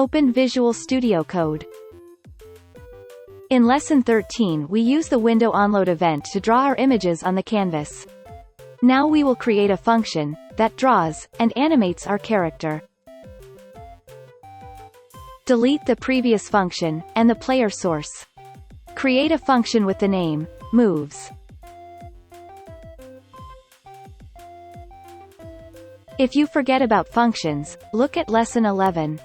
Open Visual Studio Code. In Lesson 13 we use the window onload event to draw our images on the canvas. Now we will create a function that draws and animates our character. Delete the previous function and the player source. Create a function with the name moves. If you forget about functions, look at Lesson 11.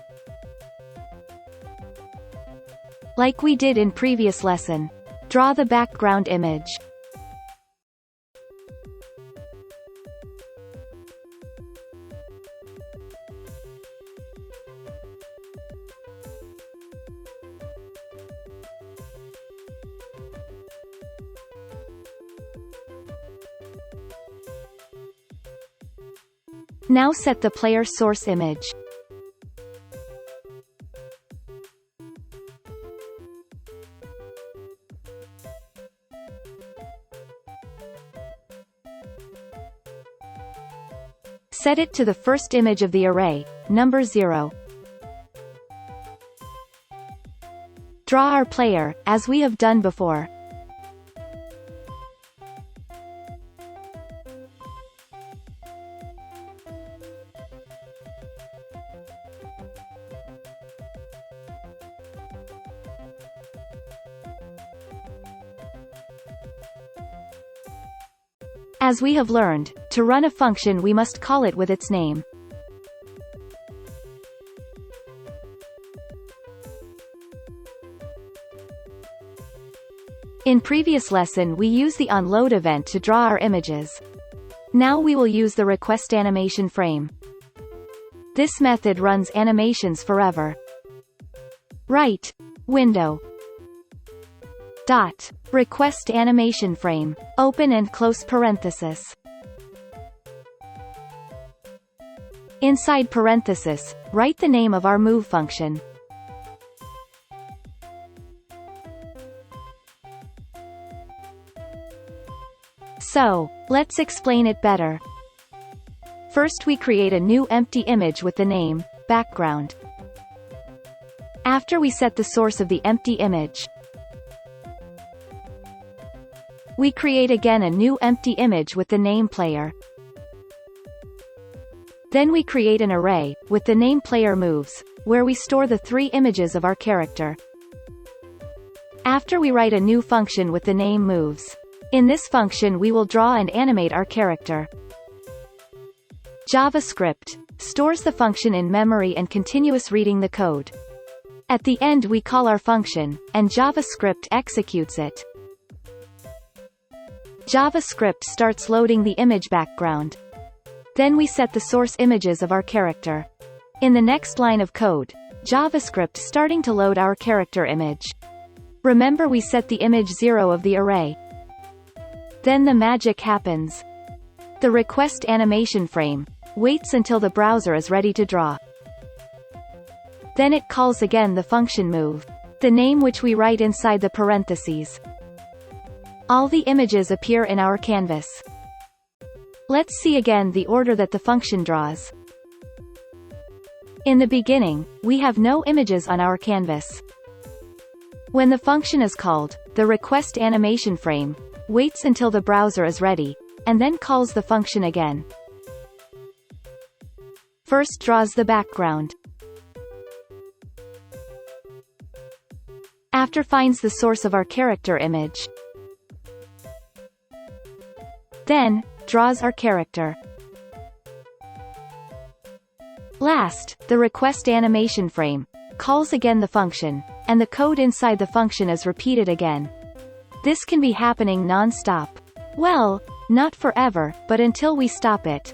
Like we did in previous lesson, draw the background image. Now set the player source image. Set it to the first image of the array, number 0. Draw our player, as we have done before. As we have learned, to run a function we must call it with its name. In previous lesson we used the onload event to draw our images. Now we will use the request animation frame. This method runs animations forever. Write window dot request animation frame, open and close parenthesis. Inside parenthesis, write the name of our move function. So, let's explain it better. First we create a new empty image with the name background. After we set the source of the empty image, we create again a new empty image with the name player. Then we create an array, with the name player moves, where we store the 3 images of our character. After we write a new function with the name moves. In this function we will draw and animate our character. JavaScript stores the function in memory and continuous reading the code. At the end we call our function, and JavaScript executes it. JavaScript starts loading the image background. Then we set the source images of our character. In the next line of code, JavaScript starting to load our character image. Remember we set the image 0 of the array. Then the magic happens. The request animation frame waits until the browser is ready to draw. Then it calls again the function move, the name which we write inside the parentheses. All the images appear in our canvas. Let's see again the order that the function draws. In the beginning, we have no images on our canvas. When the function is called, the request animation frame waits until the browser is ready, and then calls the function again. First draws the background. After finds the source of our character image. Then, draws our character. Last, the request animation frame calls again the function, and the code inside the function is repeated again. This can be happening non-stop. Well, not forever, but until we stop it.